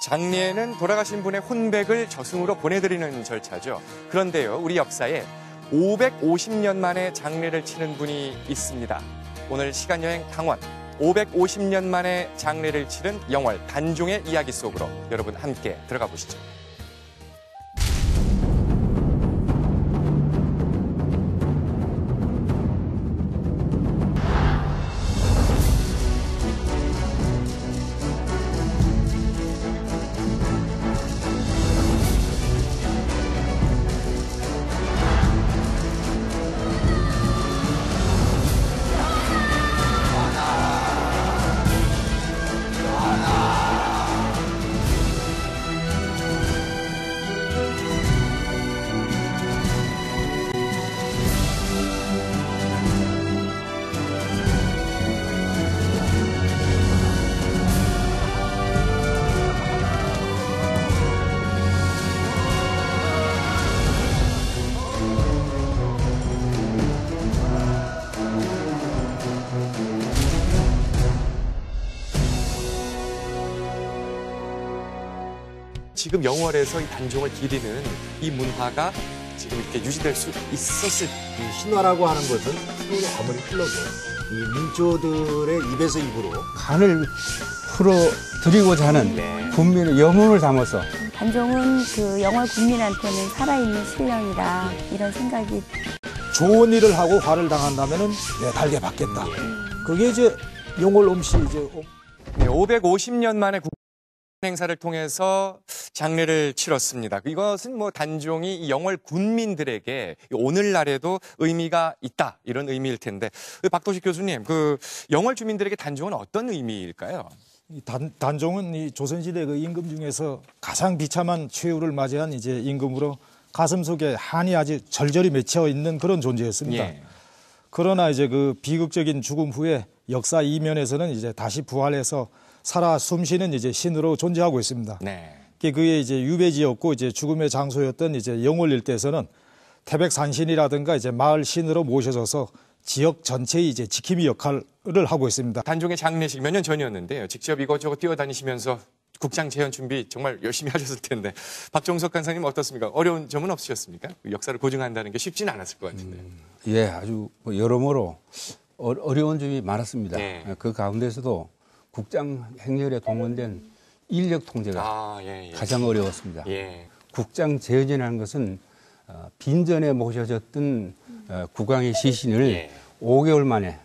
장례는 돌아가신 분의 혼백을 저승으로 보내드리는 절차죠. 그런데요, 우리 역사에 550년 만에 장례를 치른 분이 있습니다. 오늘 시간여행 강원 550년 만에 장례를 치른 영월 단종의 이야기 속으로 여러분 함께 들어가 보시죠. 지금 영월에서 이 단종을 기리는 이 문화가 지금 이렇게 유지될 수 있었을. 이 신화라고 하는 것은 세월이 아무리 흘러도 이 민초들의 입에서 입으로 간을 풀어드리고자 하는 국민의 영혼을 담아서. 단종은 그 영월 국민한테는 살아있는 신령이다, 이런 생각이. 좋은 일을 하고 화를 당한다면은 달게 받겠다. 그게 이제 영월 음시 이제. 네, 550년 만에 행사를 통해서 장례를 치렀습니다. 이것은 뭐 단종이 이 영월 군민들에게 오늘날에도 의미가 있다, 이런 의미일 텐데, 박도식 교수님, 그 영월 주민들에게 단종은 어떤 의미일까요? 단종은 이 조선시대 그 임금 중에서 가장 비참한 최후를 맞이한 이제 임금으로 가슴속에 한이 아주 절절히 맺혀 있는 그런 존재였습니다. 예. 그러나 이제 그 비극적인 죽음 후에 역사 이면에서는 이제 다시 부활해서 살아 숨쉬는 이제 신으로 존재하고 있습니다. 네. 그게 이제 유배지였고 이제 죽음의 장소였던 이제 영월 일대에서는 태백산신이라든가 이제 마을 신으로 모셔져서 지역 전체의 이제 지킴이 역할을 하고 있습니다. 단종의 장례식 몇 년 전이었는데요. 직접 이것저것 뛰어다니시면서 국장 재현 준비 정말 열심히 하셨을 텐데, 박종석 간사님 어떻습니까? 어려운 점은 없으셨습니까? 역사를 고증한다는 게 쉽지는 않았을 것 같은데. 예, 아주 여러모로 어려운 점이 많았습니다. 네. 그 가운데서도 국장 행렬에 동원된 인력 통제가 가장 어려웠습니다. 예. 국장 재현이라는 것은 빈전에 모셔졌던 국왕의 시신을 5개월 만에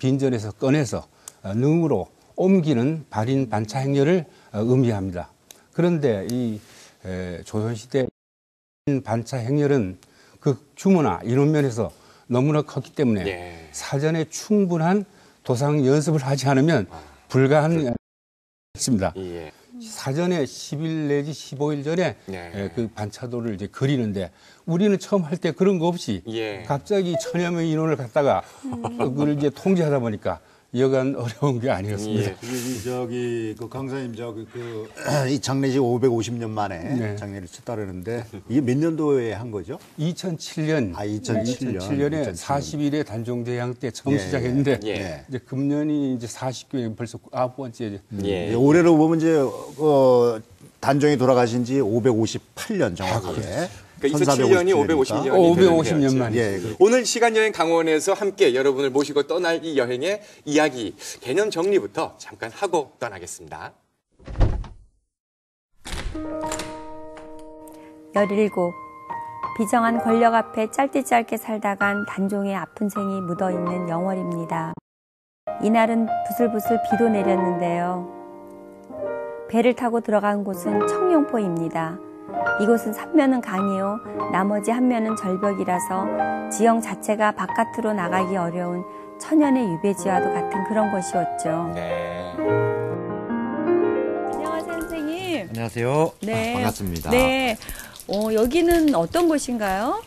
빈전에서 꺼내서 능으로 옮기는 발인 반차 행렬을 의미합니다. 그런데 이 조선시대 반차 행렬은 그 규모나 이런 면에서 너무나 컸기 때문에 사전에 충분한 도상 연습을 하지 않으면 불가능했습니다. 사전에 10일 내지 15일 전에 그 반차도를 이제 그리는데, 우리는 처음 할 때 그런 거 없이 갑자기 1000여 명 인원을 갖다가 그걸 이제 통제하다 보니까 여간 어려운 게 아니었습니다. 저기 그 강사님 이 장례식 550년 만에 장례를 쳤다 그러는데, 이게 몇 년도에 한 거죠? 2007년. 2007년에 40일에 단종대항 때 처음 시작했는데 이제 금년이 이제 40개, 벌써 9번째. 올해로 보면 이제 단종이 돌아가신 지 558년 정확하게. 그러니까 2007년이 550년 만에. 오늘 시간여행 강원에서 함께 여러분을 모시고 떠날 이 여행의 이야기, 개념 정리부터 잠깐 하고 떠나겠습니다. 17. 비정한 권력 앞에 짧게 살다간 단종의 아픈 생이 묻어있는 영월입니다. 이날은 부슬부슬 비도 내렸는데요. 배를 타고 들어간 곳은 청룡포입니다. 이곳은 3면은 강이요, 나머지 1면은 절벽이라서 지형 자체가 바깥으로 나가기 어려운 천연의 유배지와도 같은 그런 곳이었죠. 네. 안녕하세요, 선생님. 안녕하세요. 네. 반갑습니다. 네. 여기는 어떤 곳인가요?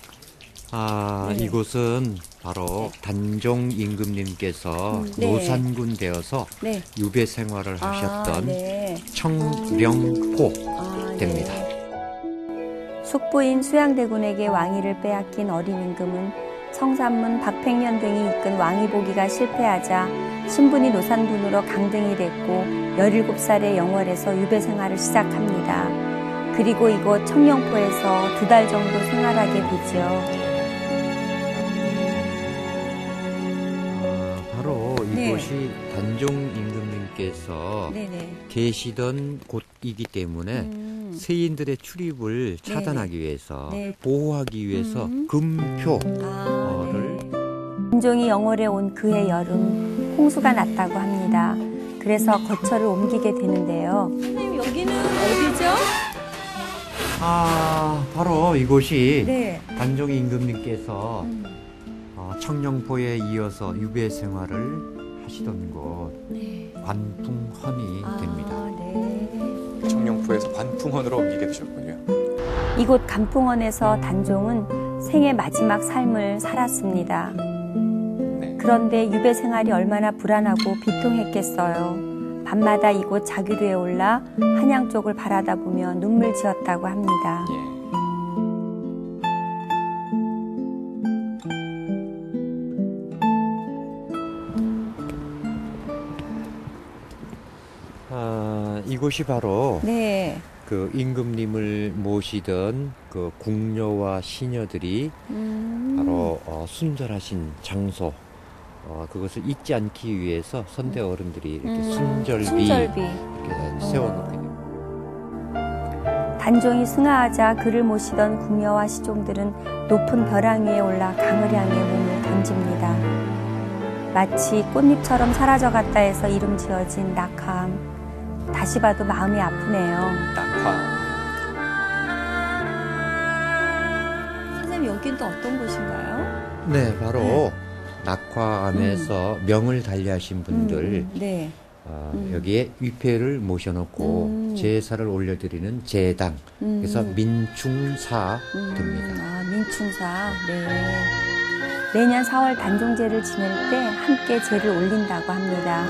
이곳은 바로 단종 임금님께서 노산군 되어서 유배 생활을 하셨던 청룡포 됩니다. 숙부인 수양대군에게 왕위를 빼앗긴 어린 임금은 청산문, 박팽년 등이 이끈 왕위보기가 실패하자 신분이 노산군으로 강등이 됐고 17살의 영월에서 유배 생활을 시작합니다. 그리고 이곳 청령포에서 2달 정도 생활하게 되지요. 바로 이곳이 단종 임금님께서 계시던 곳이기 때문에 세인들의 출입을 차단하기 위해서 보호하기 위해서 금표를 단종이 영월에 온 그해 여름 홍수가 났다고 합니다. 그래서 거처를 옮기게 되는데요. 선생님 여기는 어디죠? 바로 이곳이 단종 임금님께서 청령포에 이어서 유배 생활을 하시던 곳 관풍헌이 됩니다. 청령포에서 관풍헌으로 옮기게 되셨군요. 이곳 관풍헌에서 단종은 생의 마지막 삶을 살았습니다. 그런데 유배 생활이 얼마나 불안하고 비통했겠어요. 밤마다 이곳 자기루에 올라 한양 쪽을 바라다 보며 눈물 지었다고 합니다. 이곳이 바로 그 임금님을 모시던 그 궁녀와 시녀들이 바로 순절하신 장소, 그것을 잊지 않기 위해서 선대 어른들이 이렇게 순절비 이렇게 세워놓게 됩니다. 단종이 승하하자 그를 모시던 궁녀와 시종들은 높은 벼랑 위에 올라 강을 향해 몸을 던집니다. 마치 꽃잎처럼 사라져갔다 해서 이름 지어진 낙화암. 다시 봐도 마음이 아프네요. 낙화. 선생님 여긴 또 어떤 곳인가요? 네, 바로 낙화암에서 명을 달리하신 분들 여기에 위패를 모셔놓고 제사를 올려드리는 제당, 그래서 민충사 됩니다. 민충사. 매년 4월 단종제를 지낼 때 함께 제를 올린다고 합니다.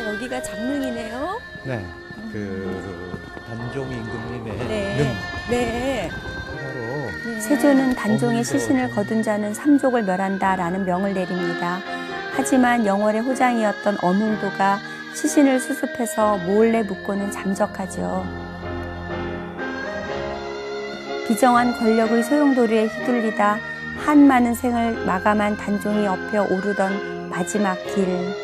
여기가 장릉이네요. 네, 그 단종 임금님의 바로 세조는 단종의 시신을 거둔 자는 삼족을 멸한다라는 명을 내립니다. 하지만 영월의 호장이었던 어몽도가 시신을 수습해서 몰래 묻고는 잠적하죠. 비정한 권력의 소용돌이에 휘둘리다 한 많은 생을 마감한 단종이 엎여 오르던 마지막 길.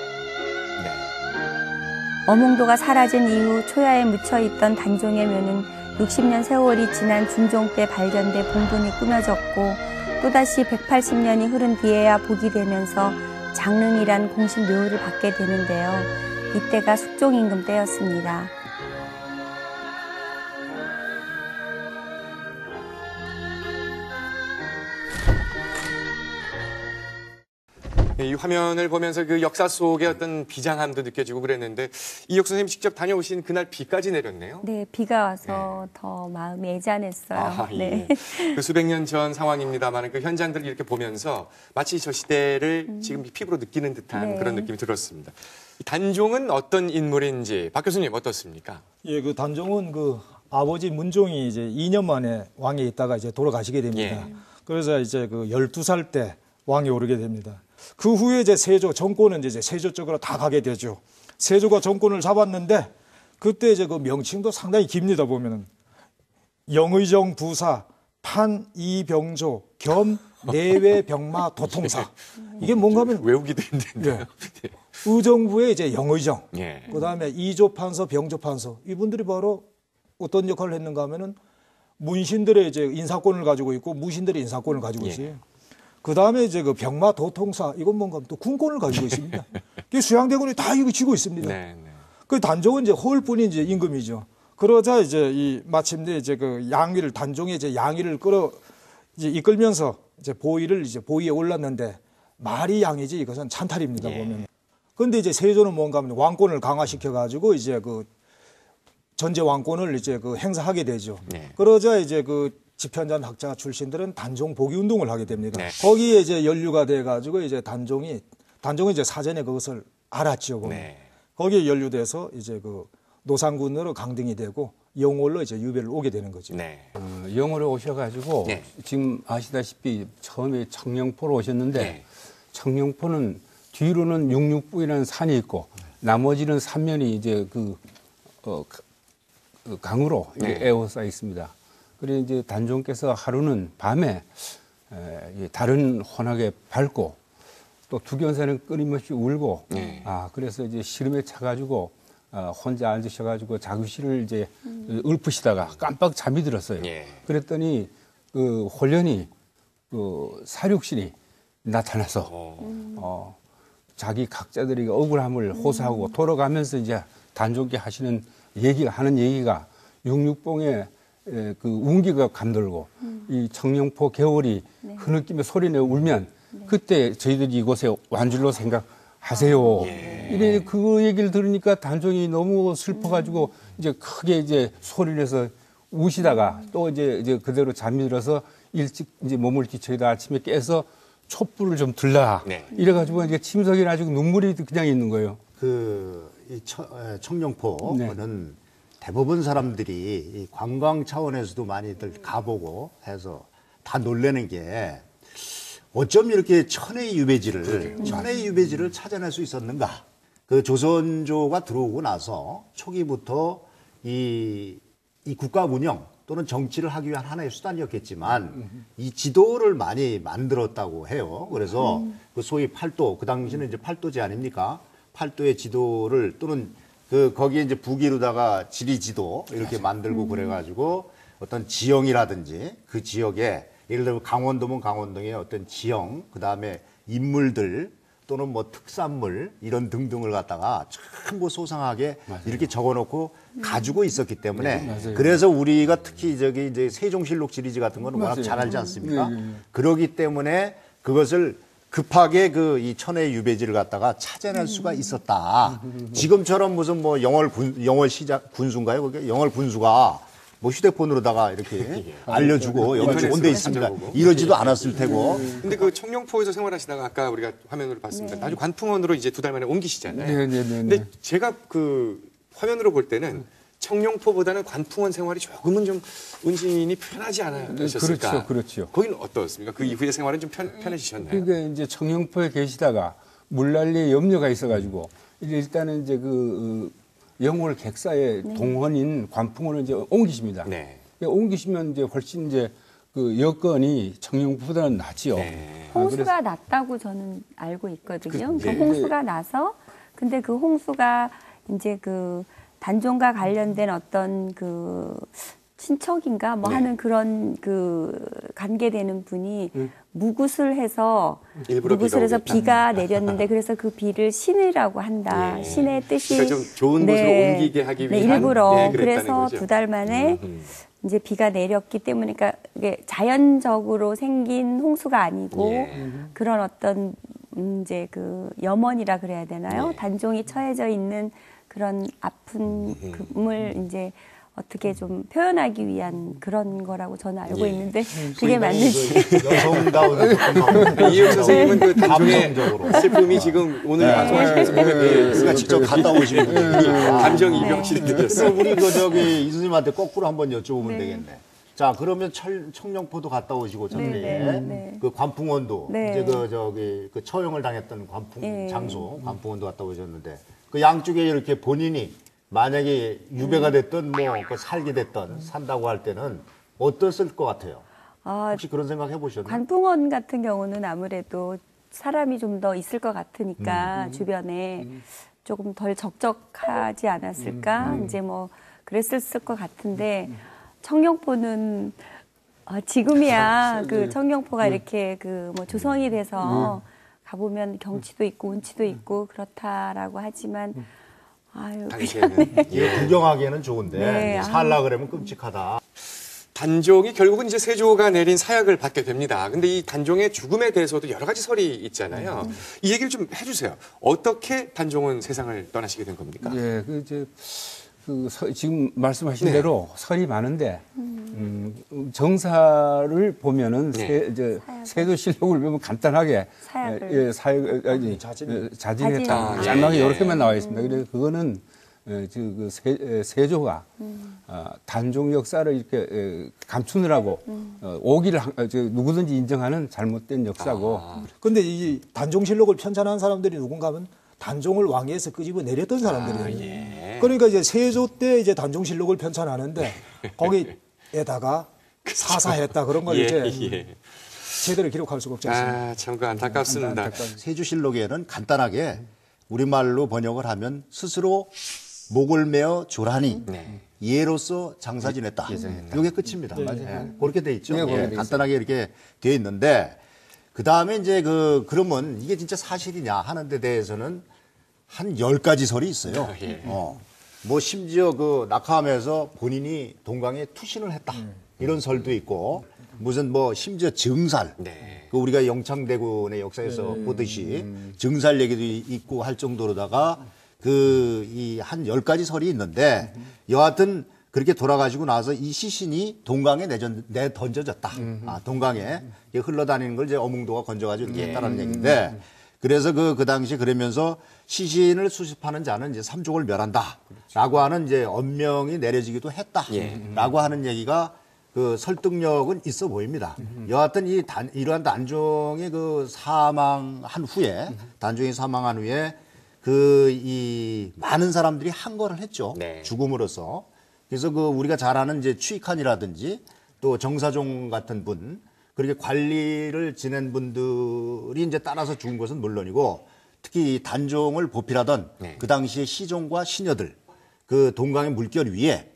어몽도가 사라진 이후 초야에 묻혀있던 단종의 묘는 60년 세월이 지난 중종 때 발견돼 봉분이 꾸며졌고 또다시 180년이 흐른 뒤에야 복이 되면서 장릉이란 공식 묘를 받게 되는데요. 이때가 숙종임금 때였습니다. 이 화면을 보면서 그 역사 속의 어떤 비장함도 느껴지고 그랬는데 이혁 선생님 직접 다녀오신 그날 비까지 내렸네요. 네, 비가 와서 더 마음이 애잔했어요. 그 수백 년 전 상황입니다만 그 현장들을 이렇게 보면서 마치 저 시대를 지금 피부로 느끼는 듯한 그런 느낌이 들었습니다. 단종은 어떤 인물인지 박 교수님 어떻습니까? 예, 그 단종은 그 아버지 문종이 이제 2년 만에 왕에 있다가 이제 돌아가시게 됩니다. 그래서 이제 그 12살 때 왕에 오르게 됩니다. 그 후에 이제 세조 정권은 이제 세조 쪽으로 다 가게 되죠. 세조가 정권을 잡았는데 그때 이제 그 명칭도 상당히 깁니다. 보면은 영의정 부사, 판이병조, 겸 내외병마 도통사. 이게 뭔가 하면 외우기도 힘든데요. 의정부의 이제 영의정, 그다음에 이조판서, 병조판서 이분들이 바로 어떤 역할을 했는가 하면은 문신들의 이제 인사권을 가지고 있고 무신들의 인사권을 가지고 있어요. 그 다음에 이제 그 병마 도통사, 이건 뭔가 하면 또 군권을 가지고 있습니다. 수양대군이 다 이거 쥐고 있습니다. 그 단종은 이제 허울뿐인 이제 임금이죠. 그러자 이제 이 마침내 이제 그 양위를 단종의 이제 양위를 이제 이끌면서 이제 보위에 올랐는데 말이 양이지 이것은 찬탈입니다. 보면. 그런데 이제 세조는 뭔가 하면 왕권을 강화시켜 가지고 이제 그 전제 왕권을 이제 그 행사하게 되죠. 그러자 이제 그 집현전 학자 출신들은 단종 복위 운동을 하게 됩니다. 거기에 이제 연루가 돼 가지고 이제 단종이 이제 사전에 그것을 알았죠. 거기에 연루돼서 이제 그 노산군으로 강등이 되고 영월로 이제 유배를 오게 되는 거죠. 네. 영월에 오셔가지고 네. 지금 아시다시피 처음에 청령포로 오셨는데 네. 청령포는 뒤로는 육육부이라는 산이 있고 나머지는 산면이 이제 그 강으로 네. 에워싸 있습니다. 그래서 이제 단종께서 하루는 밤에 달은 환하게 밝고 또 두견새는 끊임없이 울고 네. 그래서 이제 시름에 차가지고 혼자 앉으셔가지고 자규실을 이제 읊으시다가 깜빡 잠이 들었어요. 예. 그랬더니 그 홀련히 그 사륙신이 나타나서 자기 각자들이 억울함을 호소하고 돌아가면서 이제 단종께 하는 얘기가 육육봉에 그 운기가 감돌고 이 청령포 개월이 흐느끼며 소리내어 울면 그때 저희들이 이곳에 완줄로 생각하세요. 이래 그 얘기를 들으니까 단종이 너무 슬퍼가지고 이제 크게 이제 소리내서 우시다가 또 이제 그대로 잠이 들어서 일찍 이제 몸을 뒤척이다 아침에 깨서 촛불을 좀 들라. 네. 이래가지고 이제 침석이 나지고 눈물이 그냥 있는 거예요. 이 청령포는 대부분 사람들이 이 관광 차원에서도 많이들 가보고 해서 다 놀라는 게 어쩜 이렇게 천혜의 유배지를 찾아낼 수 있었는가. 그 조선조가 들어오고 나서 초기부터 이 국가 운영 또는 정치를 하기 위한 하나의 수단이었겠지만 이 지도를 많이 만들었다고 해요. 그래서 그 소위 팔도, 그 당시는 이제 팔도제 아닙니까? 팔도의 지도를 또는 거기에 이제 부기로다가 지리지도 이렇게 만들고 그래가지고 어떤 지형이라든지 그 지역에 예를 들어 강원도면 강원도의 어떤 지형, 그 다음에 인물들 또는 뭐 특산물 이런 등등을 갖다가 전부 소상하게 맞아요. 이렇게 적어놓고 가지고 있었기 때문에 맞아요. 그래서 우리가 특히 이제 세종실록 지리지 같은 거는 워낙 맞아요. 잘 알지 않습니까? 네. 그러기 때문에 그것을 급하게 이 천혜의 유배지를 갖다가 찾아낼 수가 있었다. 지금처럼 무슨 뭐 영월 군수인가요? 그게 영월 군수가 뭐 휴대폰으로다가 이렇게 알려주고 여기 좋은 데 있습니다. 이러지도 않았을 테고. 근데 그 청령포에서 생활하시다가 아까 우리가 화면으로 봤습니다. 나중에 관풍원으로 이제 2달 만에 옮기시잖아요. 네. 근데 제가 그 화면으로 볼 때는 청령포보다는 관풍원 생활이 조금은 좀 운신이 편하지 않으셨을까? 그렇죠. 거기는 어떻습니까? 그 이후의 생활은 좀 편해지셨나요? 그러니까 이제 청령포에 계시다가 물난리에 염려가 있어가지고 일단은 이제 그 영월 객사의 동원인 관풍원을 이제 옮기십니다. 네. 옮기시면 이제 훨씬 이제 그 여건이 청령포보다는 낫지요. 네. 홍수가 났다고 저는 알고 있거든요. 그 홍수가 나서 근데 그 홍수가 이제 그 단종과 관련된 어떤 그 친척인가 뭐 하는 그런 그 관계되는 분이 묵웃을 해서 비가 내렸는데 그래서 그 비를 신이라고 한다. 신의 뜻이 그러니까 좀 좋은 곳으로 옮기게 하기 위한 일부러 그랬다는 그래서 거죠. 2달 만에 이제 비가 내렸기 때문에 그러니까 이게 자연적으로 생긴 홍수가 아니고 그런 어떤 이제 그 염원이라 그래야 되나요? 단종이 처해져 있는 그런 아픔을 이제 어떻게 좀 표현하기 위한 그런 거라고 저는 알고 있는데 그게 맞는지. 여성다운 이혜영 선생님은 그 단종의 슬픔이 지금 오늘 방송하시면서 우리가 직접 갔다 오신 분이 감정 이병실이 되셨어요. 우리 이 선생님한테 거꾸로 한번 여쭤보면 되겠네. 자, 그러면 청령포도 갔다 오시고 전에 그 관풍원도 이제 그 처형을 당했던 장소 관풍원도 갔다 오셨는데 그 양쪽에 이렇게 본인이 만약에 유배가 됐든 뭐 살게 됐든 산다고 할 때는 어땠을 것 같아요? 혹시 그런 생각 해보셨나요? 관풍원 같은 경우는 아무래도 사람이 좀 더 있을 것 같으니까 주변에 조금 덜 적적하지 않았을까? 이제 뭐 그랬을 것 같은데 청령포는 지금이야 그 청령포가 이렇게 그 뭐 조성이 돼서 가보면 경치도 있고 운치도 있고 그렇다라고 하지만 당시에는 구경하기에는 좋은데 살라 그러면 끔찍하다. 단종이 결국은 이제 세조가 내린 사약을 받게 됩니다. 근데 이 단종의 죽음에 대해서도 여러 가지 설이 있잖아요. 이 얘기를 좀 해주세요. 어떻게 단종은 세상을 떠나시게 된 겁니까? 예, 지금 말씀하신 대로 설이 많은데 정사를 보면은 세조실록을 보면 간단하게 자진했다. 짤막하게 이렇게만 나와 있습니다. 그래서 그거는 세조가 단종 역사를 이렇게 감추느라고 오기를 누구든지 인정하는 잘못된 역사고. 근데 이 단종실록을 편찬한 사람들이 누군가 하면 단종을 왕위에서 끄집어 내렸던 사람들이에요. 예. 그러니까 이제 세조 때 이제 단종실록을 편찬하는데 거기에다가 사사했다 그런 걸 이제 제대로 기록할 수가 없지 않습니까? 참 그 안타깝습니다. 세조실록에는 간단하게 우리말로 번역을 하면 스스로 목을 메어 조라니 예로서 장사 지냈다. 이게 끝입니다. 맞아요. 그렇게 돼 있죠. 간단하게 이렇게 돼 있는데 그 다음에 이제 그러면 이게 진짜 사실이냐 하는 데 대해서는 한 10가지 설이 있어요. 뭐 심지어 낙하암에서 본인이 동강에 투신을 했다. 이런 설도 있고 무슨 뭐 심지어 증살. 우리가 영창대군의 역사에서 보듯이 증살 얘기도 있고 할 정도로다가 이 한 10가지 설이 있는데 여하튼 그렇게 돌아가시고 나서 이 시신이 동강에 내던져졌다. 동강에 흘러다니는 걸 이제 어몽도가 건져가지고 이렇게 했다는 얘기인데 그래서 그 당시 그러면서 시신을 수습하는 자는 이제 삼족을 멸한다라고 하는 이제 엄명이 내려지기도 했다라고 하는 얘기가 설득력은 있어 보입니다. 여하튼 이러한 단종의 사망한 후에 단종이 사망한 후에 이 많은 사람들이 항거를 했죠. 죽음으로써. 그래서 우리가 잘 아는 이제 취익한이라든지 또 정사종 같은 분 그렇게 관리를 지낸 분들이 이제 따라서 죽은 것은 물론이고 특히 이 단종을 보필하던 그 당시의 시종과 시녀들 동강의 물결 위에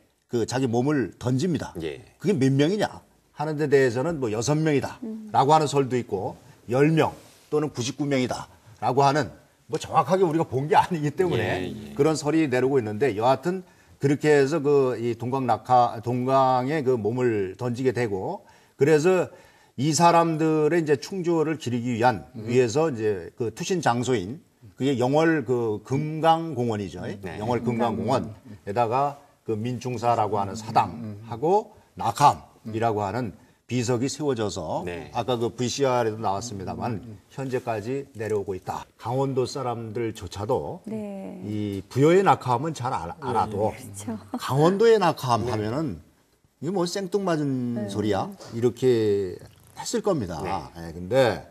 자기 몸을 던집니다. 그게 몇 명이냐 하는 데 대해서는 뭐 6명이다 라고 하는 설도 있고 10명 또는 99명이다 라고 하는 뭐 정확하게 우리가 본 게 아니기 때문에 그런 설이 내려오고 있는데 여하튼 그렇게 해서 이 동강에 몸을 던지게 되고 그래서 이 사람들의 이제 충주를 기리기 위해서 이제 투신 장소인 그게 영월 금강공원이죠. 영월 금강공원에다가 민중사라고 하는 사당하고 낙함이라고 하는 비석이 세워져서 아까 VCR에도 나왔습니다만 현재까지 내려오고 있다. 강원도 사람들조차도 이 부여의 낙함은 잘 알아도 강원도의 낙함 하면은 이게 뭐 생뚱맞은 소리야 이렇게 했을 겁니다. 근데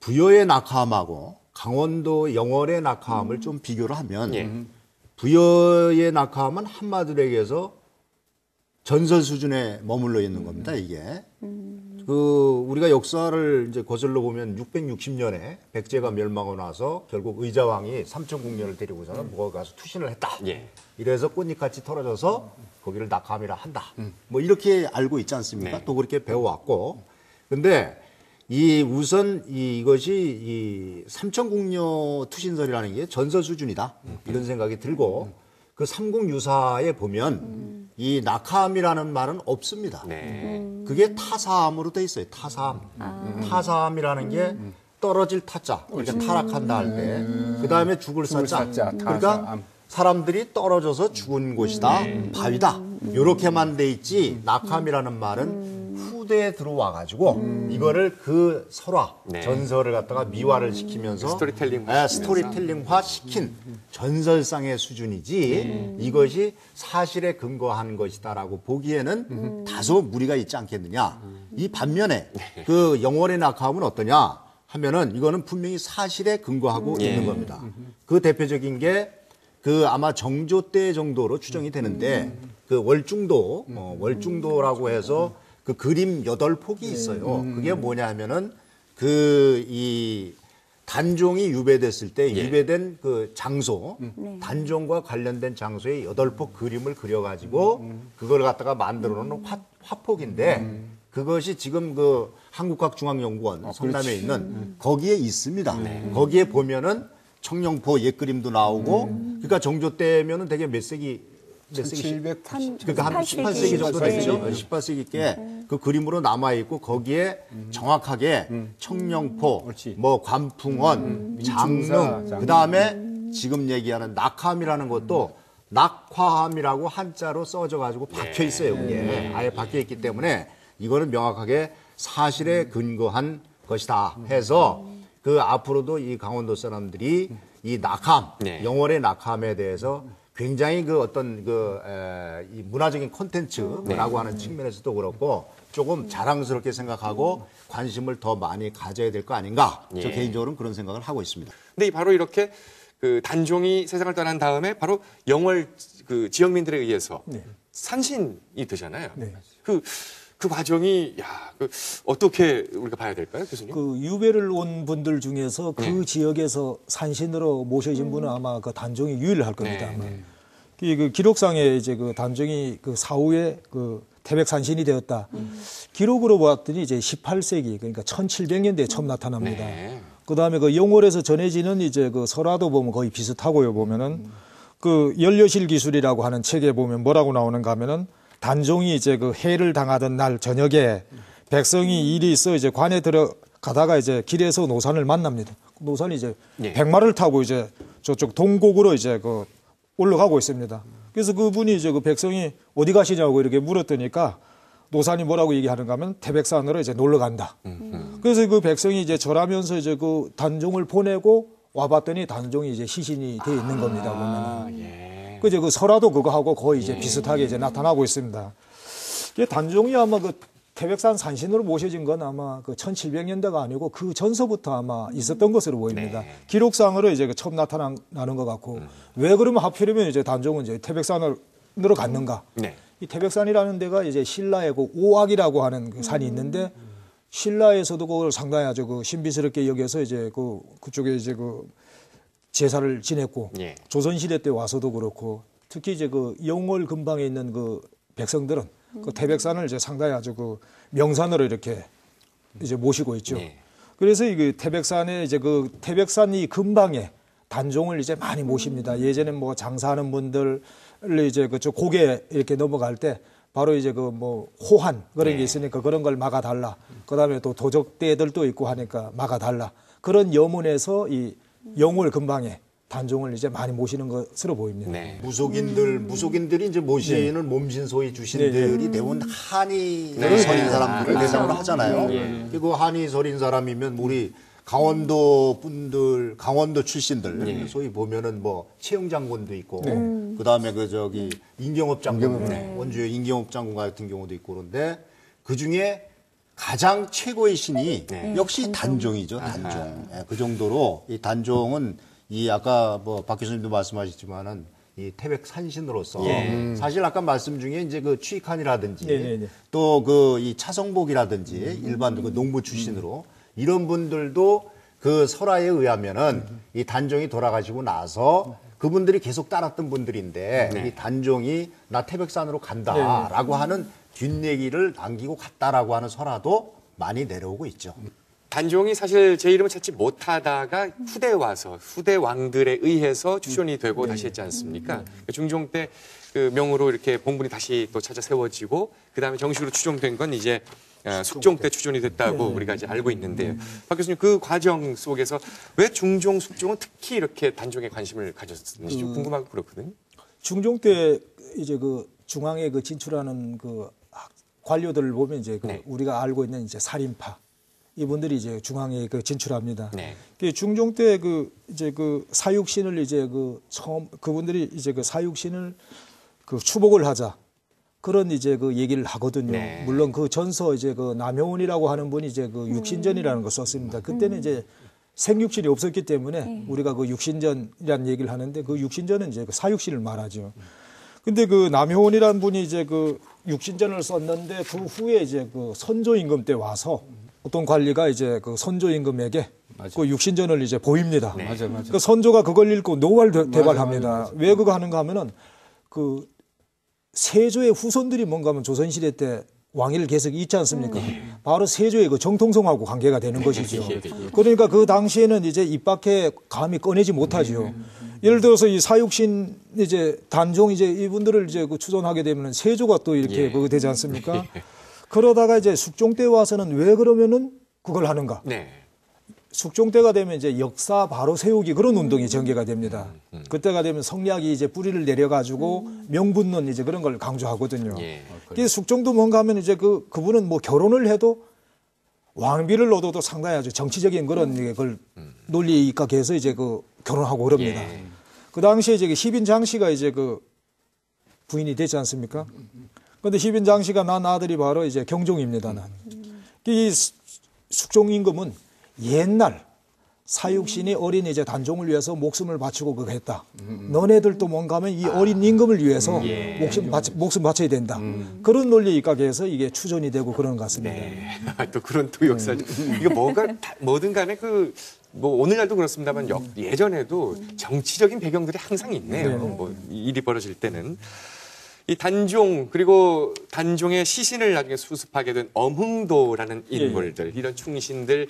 부여의 낙함하고 강원도 영월의 낙하암을 좀 비교를 하면 부여의 낙하암은 한마디로 얘기해서 전설 수준에 머물러 있는 겁니다, 이게. 우리가 역사를 이제 거슬러 보면 660년에 백제가 멸망하고 나서 결국 의자왕이 삼천궁녀를 데리고서는 거기 가서 투신을 했다. 이래서 꽃잎같이 털어져서 거기를 낙하암이라 한다. 뭐 이렇게 알고 있지 않습니까? 또 그렇게 배워왔고. 근데 우선 이것이 삼천궁녀 투신설이라는 게 전설 수준이다. 이런 생각이 들고 삼국유사에 보면 이 낙하암이라는 말은 없습니다. 그게 타사암으로 돼 있어요. 타사암. 타사암이라는 게 떨어질 타자. 이렇게 타락한다 할 때. 그 다음에 죽을 사자. 그러니까 사람들이 떨어져서 죽은 곳이다. 바위다. 이렇게만 돼 있지 낙하암이라는 말은 후대에 들어와 가지고 이거를 설화 전설을 갖다가 미화를 시키면서 스토리텔링화 시킨 전설상의 수준이지 이것이 사실에 근거한 것이다라고 보기에는 다소 무리가 있지 않겠느냐. 이 반면에 영월의 낙하암은 어떠냐 하면은 이거는 분명히 사실에 근거하고 있는 겁니다. 그 대표적인 게 아마 정조 때 정도로 추정이 되는데 월중도라고 해서 그림 8폭이 있어요. 그게 뭐냐 하면은 이 단종이 유배됐을 때 유배된 장소, 단종과 관련된 장소에 8폭 그림을 그려가지고 그걸 갖다가 만들어 놓은 화폭인데 그것이 지금 한국학중앙연구원 성남에 있는 거기에 있습니다. 거기에 보면은 청룡포 옛 그림도 나오고 그러니까 정조 때면은 되게 몇 세기 1780, 그러니까 한 18세기 정도 되죠. 18세기께 그 그림으로 남아있고 거기에 정확하게 청룡포, 뭐 관풍원, 장릉, 그 다음에 지금 얘기하는 낙함이라는 것도 낙화함이라고 한자로 써져가지고 박혀 있어요. 그게 아예 박혀 있기 때문에 이거는 명확하게 사실에 근거한 것이다 해서 그 앞으로도 이 강원도 사람들이 이 낙함, 영월의 낙함에 대해서 굉장히 그 어떤 이 문화적인 콘텐츠라고 하는 측면에서도 그렇고 조금 자랑스럽게 생각하고 관심을 더 많이 가져야 될 거 아닌가. 저 개인적으로는 그런 생각을 하고 있습니다. 근데 바로 이렇게 그 단종이 세상을 떠난 다음에 바로 영월 그 지역민들에 의해서 산신이 되잖아요. 그 과정이 어떻게 우리가 봐야 될까요, 교수님? 그 유배를 온 분들 중에서 그 지역에서 산신으로 모셔진 분은 아마 그 단종이 유일할 겁니다. 아마. 그 기록상에 이제 그 단종이 그 사후에 그 태백산신이 되었다. 기록으로 보았더니 이제 18세기 그러니까 1700년대에 처음 나타납니다. 그다음에 그 영월에서 전해지는 이제 그 설화도 보면 거의 비슷하고요. 보면은 그 연료실 기술이라고 하는 책에 보면 뭐라고 나오는가 하면은 단종이 이제 그 해를 당하던 날 저녁에 백성이 일이 있어 이제 관에 들어가다가 이제 길에서 노산을 만납니다. 노산이 이제 백마를 타고 이제 저쪽 동곡으로 이제 그 올라가고 있습니다. 그래서 그분이 이제 그 백성이 어디 가시냐고 이렇게 물었더니까 노산이 뭐라고 얘기하는가 하면 태백산으로 이제 놀러 간다. 그래서 그 백성이 이제 절하면서 이제 그 단종을 보내고 와봤더니 단종이 이제 시신이 돼 있는 겁니다. 보면은. 그죠? 그 설화도 그거하고 거의 이제 비슷하게 이제 나타나고 있습니다. 단종이 아마 그 태백산 산신으로 모셔진 건 아마 그 1700년대가 아니고 그 전서부터 아마 있었던 것으로 보입니다. 기록상으로 이제 그 처음 나타나는 것 같고 왜 그러면 하필이면 이제 단종은 이제 태백산으로 갔는가? 이 태백산이라는 데가 이제 신라의 그 오악이라고 하는 그 산이 있는데 신라에서도 그걸 상당히 아주 그 신비스럽게 여겨서 이제 그쪽에 이제 그 제사를 지냈고 조선시대 때 와서도 그렇고 특히 이제 그 영월 근방에 있는 그 백성들은 그 태백산을 이제 상당히 아주 그 명산으로 이렇게 이제 모시고 있죠. 그래서 이 태백산에 이제 그 태백산 이 근방에 단종을 이제 많이 모십니다. 예전에 뭐 장사하는 분들 이제 그저 고개 이렇게 넘어갈 때 바로 이제 그 뭐 호환 그런 게 있으니까 그런 걸 막아달라. 그다음에 또 도적대들도 있고 하니까 막아달라. 그런 여문에서 이 영월 근방에 단종을 이제 많이 모시는 것으로 보입니다. 무속인들이 이제 모시는 몸신소위 주신들이 대부분 한의 서린 사람들을 대상으로 하잖아요. 그리고 한의 서린 사람이면 우리 강원도 분들, 강원도 출신들 소위 보면은 뭐 최영 장군도 있고 그다음에 그 저기 임경업 장군, 원주의 임경업 장군 같은 경우도 있고 그런데 그 중에 가장 최고의 신이 역시 단종이죠. 단종. 그 정도로 이 단종은 이 아까 뭐 박 교수님도 말씀하셨지만은 이 태백 산신으로서 사실 아까 말씀 중에 이제 그 취익한이라든지 또 그 이 차성복이라든지 일반 그 농부 출신으로 이런 분들도 그 설화에 의하면은 이 단종이 돌아가시고 나서 그분들이 계속 따랐던 분들인데 이 단종이 나 태백산으로 간다라고 하는 뒷얘기를 남기고 갔다라고 하는 설화도 많이 내려오고 있죠. 단종이 사실 제 이름을 찾지 못하다가 후대 와서 후대 왕들에 의해서 추존이 되고 다시 했지 않습니까? 중종 때 그 명으로 이렇게 봉분이 다시 또 찾아 세워지고 그다음에 정식으로 추종된 건 이제 숙종 때 추존이 됐다고 우리가 이제 알고 있는데요. 박 교수님 그 과정 속에서 왜 중종, 숙종은 특히 이렇게 단종에 관심을 가졌는지 좀 궁금하고 그렇거든요. 중종 때 이제 그 중앙에 그 진출하는 그 관료들을 보면 이제 그 우리가 알고 있는 이제 살인파 이분들이 이제 중앙에 그 진출합니다. 그 중종 때 그 이제 그 사육신을 이제 그 처음 그분들이 이제 그 사육신을 그 추복을 하자 그런 이제 그 얘기를 하거든요. 물론 그 전서 이제 그 남효운이라고 하는 분이 이제 그 육신전이라는 걸 썼습니다. 그때는 이제 생육신이 없었기 때문에 우리가 그 육신전이라는 얘기를 하는데 그 육신전은 이제 그 사육신을 말하죠. 근데 그 남효운이라는 분이 이제 그 육신전을 썼는데 그 후에 이제 그 선조임금 때 와서 어떤 관리가 이제 그 선조임금에게 그 육신전을 이제 보입니다. 그 선조가 그걸 읽고 노발대발합니다. 왜 그거 하는가 하면은 그 세조의 후손들이 뭔가 하면 조선시대 때 왕위를 계속 있지 않습니까? 바로 세조의 그 정통성하고 관계가 되는 것이죠. 그러니까 그 당시에는 이제 입 밖에 감히 꺼내지 못하죠. 예를 들어서 이 사육신 이제 단종 이제 이분들을 이제 그 추존하게 되면 세조가 또 이렇게 그거 되지 않습니까? 그러다가 이제 숙종 때 와서는 왜 그러면은 그걸 하는가? 숙종 때가 되면 이제 역사 바로 세우기 그런 운동이 전개가 됩니다. 그때가 되면 성리학이 이제 뿌리를 내려가지고 명분론 이제 그런 걸 강조하거든요. 그래서 숙종도 뭔가 하면 이제 그분은 뭐 결혼을 해도 왕비를 얻어도 상당히 아주 정치적인 그런 그걸 논리에 입각해서 이제 그 결혼하고 그럽니다. 예. 그 당시에 이제 시빈장 씨가 이제 그 부인이 됐지 않습니까? 그런데 시빈장 씨가 난 아들이 바로 이제 경종입니다. 이 숙종 임금은 옛날 사육신이 어린 이제 단종을 위해서 목숨을 바치고 그거 했다. 너네들도 뭔가면 이 어린 임금을 위해서 목숨 바쳐야 된다. 그런 논리에 입각해서 이게 추존이 되고 그러는 것 같습니다. 네. 또 그런 또 역사죠. 이거 뭐든 간에 뭐 오늘날도 그렇습니다만 예전에도 정치적인 배경들이 항상 있네요. 뭐 일이 벌어질 때는. 이 단종 그리고 단종의 시신을 나중에 수습하게 된 엄흥도라는 인물들, 이런 충신들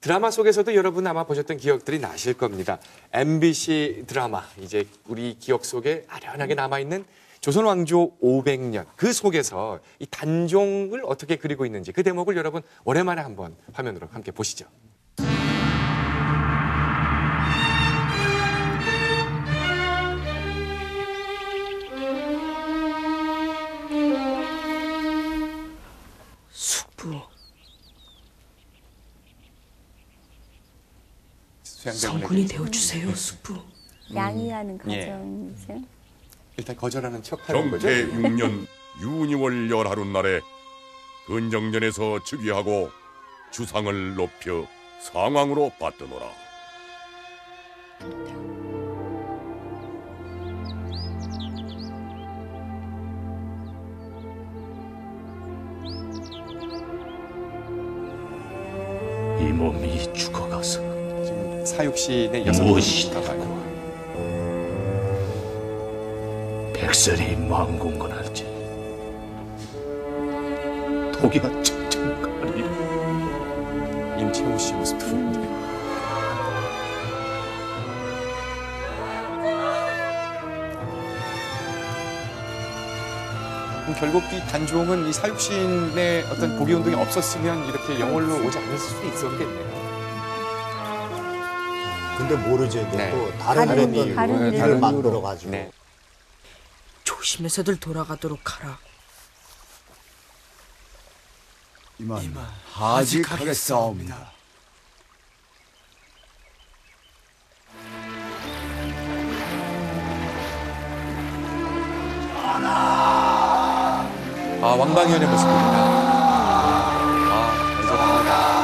드라마 속에서도 여러분 아마 보셨던 기억들이 나실 겁니다. MBC 드라마, 이제 우리 기억 속에 아련하게 남아있는 조선 왕조 500년, 그 속에서 이 단종을 어떻게 그리고 있는지 그 대목을 여러분 오랜만에 한번 화면으로 함께 보시죠. 숙부, 성군이 되어주세요, 숙부. 양이하는 가정이죠. 일단 거절하는 척하는 거죠. 정태 6년 유니월 열하룻날에 근정전에서 즉위하고 주상을 높여 상왕으로 받드노라. 이 몸이 죽어가서 지금 사육신의 여섯 무엇이라고 백설이 망공건할지 독이가 청청가리. 임채우 씨 모습 두 분. 결국 이 단종은 이 사육신의 어떤 복위 운동이 없었으면 이렇게 영월로 오지 않을 수도 있었겠네요. 근데 모르죠. 이게 네. 또 다른 일을 만들어가지고. 네. 조심해서들 돌아가도록 하라. 이만 하직하겠사옵니다. 아, 왕방위원의 모습입니다. 대단합니다.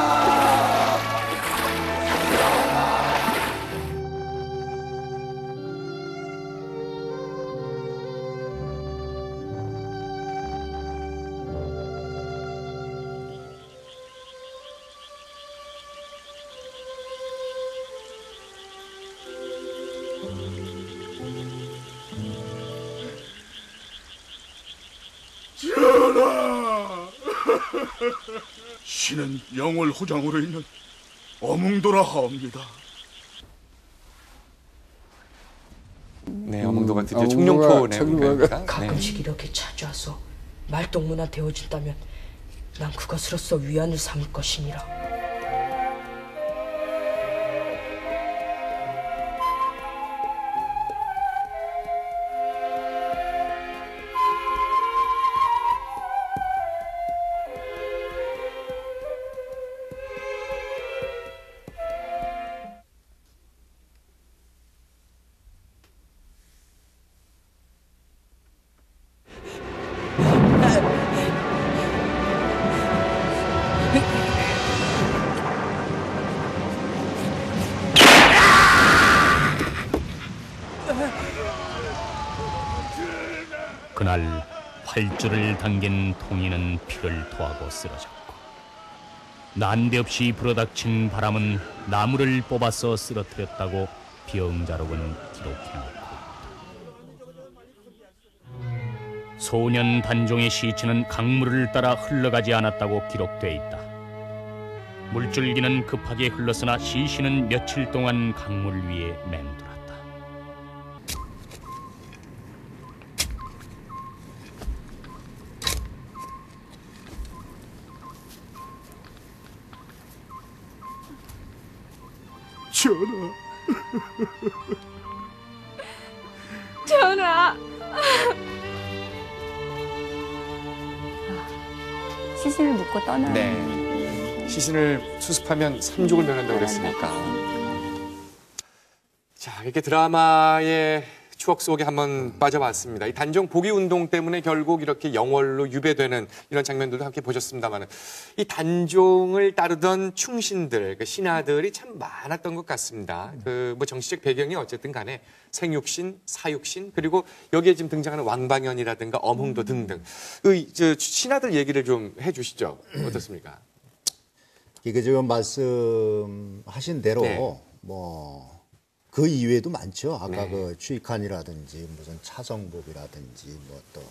신은 영월 호장으로 있는 어몽도라 하옵니다. 네, 어몽도가 드디어 청룡포네요. 가끔씩 이렇게 찾아와서 말동무나 되어준다면 난 그것으로서 위안을 삼을 것이니라. 그날 활주를 당긴 통이는 피를 토하고 쓰러졌고 난데없이 불어닥친 바람은 나무를 뽑아서 쓰러뜨렸다고 비영자록은 기록해놓고 소년 단종의 시체는 강물을 따라 흘러가지 않았다고 기록돼 있다. 물줄기는 급하게 흘렀으나 시신은 며칠 동안 강물 위에 맴돌았다. 전하. 전하. 시신을 묻고 떠나는. 네. 시신을 수습하면 삼족을 면한다고 그랬으니까. 자, 이렇게 드라마의 추억 속에 한번 빠져봤습니다. 이 단종 복위 운동 때문에 결국 이렇게 영월로 유배되는 이런 장면들도 함께 보셨습니다만, 이 단종을 따르던 충신들, 그 신하들이 참 많았던 것 같습니다. 그 뭐 정치적 배경이 어쨌든 간에 생육신, 사육신, 그리고 여기에 지금 등장하는 왕방현이라든가 엄흥도 등등. 저 신하들 얘기를 좀 해주시죠. 어떻습니까? 이게 지금 말씀하신 대로 네. 뭐 그 이외에도 많죠. 아까 네. 그 추익한이라든지 무슨 차성복이라든지 뭐 또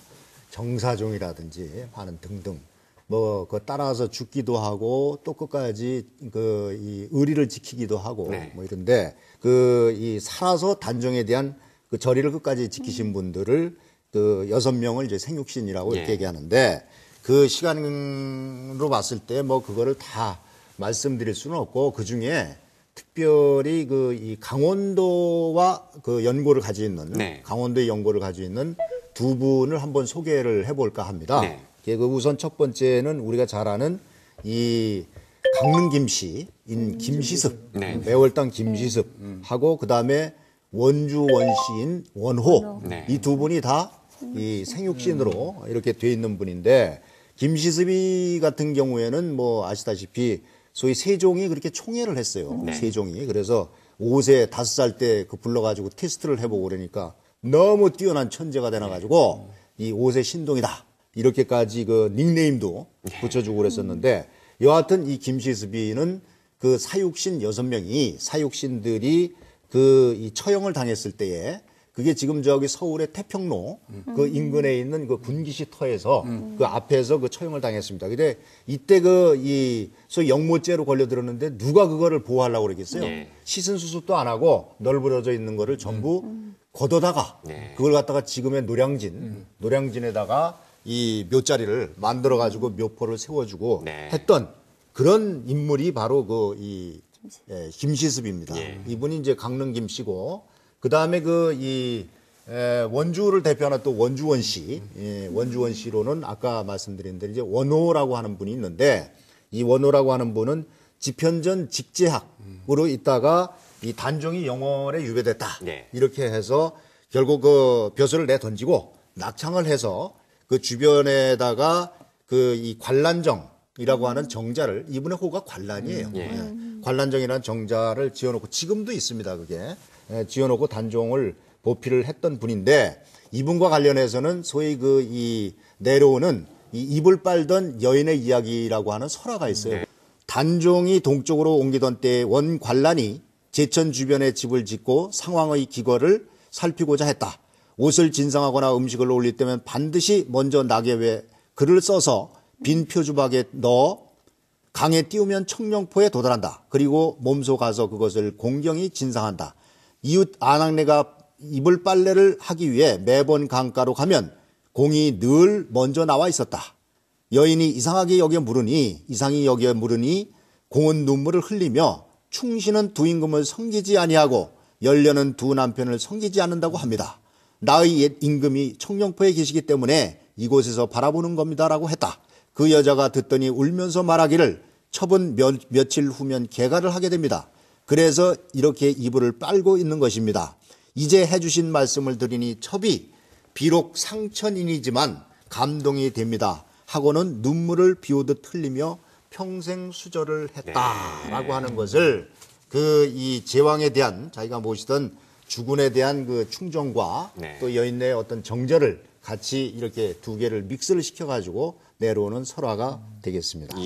정사종이라든지 하는 등등 뭐 그 따라서 죽기도 하고 또 끝까지 그 이 의리를 지키기도 하고 네. 뭐 이런데 그 이 살아서 단종에 대한 그 절의를 끝까지 지키신 분들을 그 6명을 이제 생육신이라고 이렇게 얘기하는데 그 시간으로 봤을 때 뭐 그거를 다 말씀드릴 수는 없고 그 중에 특별히 그 이 강원도와 그 연고를 가지고 있는 네. 강원도의 연고를 가지고 있는 두 분을 한번 소개를 해볼까 합니다. 네. 그 우선 첫 번째는 우리가 잘 아는 이 강릉 김씨인 김시습, 네. 매월당 김시습하고 그 다음에 원주 원시인 원호 네. 이 두 분이 다 이 생육신으로 이렇게 돼 있는 분인데 김시습이 같은 경우에는 뭐 아시다시피 소위 세종이 그렇게 총애를 했어요. 네. 세종이. 그래서 5세, 5살 때 그 불러가지고 테스트를 해보고 그러니까 너무 뛰어난 천재가 되나가지고 이 5세 신동이다. 이렇게까지 그 닉네임도 붙여주고 그랬었는데 여하튼 이 김시습이는 그 사육신 6명이 사육신들이 그 이 처형을 당했을 때에 그게 지금 저기 서울의 태평로 그 인근에 있는 그 군기시 터에서 그 앞에서 그 처형을 당했습니다. 근데 이때 그 이 소위 영모죄로 걸려들었는데 누가 그거를 보호하려고 그러겠어요? 네. 시신 수습도 안 하고 널브러져 있는 거를 전부 걷어다가 네. 그걸 갖다가 지금의 노량진에다가 이 묘자리를 만들어 가지고 묘포를 세워주고 네. 했던 그런 인물이 바로 그 이 김시습입니다. 예. 이분이 이제 강릉 김씨고 그 다음에 그 이 원주를 대표하는 또 원주원 씨, 원주원 씨로는 아까 말씀드린 대로 이제 원호라고 하는 분이 있는데 이 원호라고 하는 분은 지편전 직제학으로 있다가 이 단종이 영월에 유배됐다. 네. 이렇게 해서 결국 그 벼슬을 내던지고 낙창을 해서 그 주변에다가 그 이 관란정이라고 하는 정자를 이분의 호가 관란이에요. 관란정이라는 정자를 지어놓고 지금도 있습니다. 그게 지어놓고 단종을 보필을 했던 분인데 이분과 관련해서는 소위 그 이 내려오는 이 입을 빨던 여인의 이야기라고 하는 설화가 있어요. 네. 단종이 동쪽으로 옮기던 때에 원 관란이 제천 주변에 집을 짓고 상황의 기거를 살피고자 했다. 옷을 진상하거나 음식을 올릴 때면 반드시 먼저 낙엽에 글을 써서 빈 표주박에 넣어 강에 띄우면 청룡포에 도달한다. 그리고 몸소 가서 그것을 공경히 진상한다. 이웃 아낙네가 이불 빨래를 하기 위해 매번 강가로 가면 공이 늘 먼저 나와 있었다. 여인이 이상히 여겨 물으니 공은 눈물을 흘리며 충신은 두 임금을 섬기지 아니하고 열려는 두 남편을 섬기지 않는다고 합니다. 나의 옛 임금이 청룡포에 계시기 때문에 이곳에서 바라보는 겁니다라고 했다. 그 여자가 듣더니 울면서 말하기를 첩은 며칠 후면 개가를 하게 됩니다. 그래서 이렇게 이불을 빨고 있는 것입니다. 이제 해주신 말씀을 드리니 첩이 비록 상천인이지만 감동이 됩니다. 하고는 눈물을 비오듯 흘리며 평생 수절을 했다라고 하는 것을 그 이 제왕에 대한 자기가 모시던 주군에 대한 그 충정과 또 여인의 어떤 정절을 같이 이렇게 두 개를 믹스를 시켜가지고 내려오는 설화가 되겠습니다.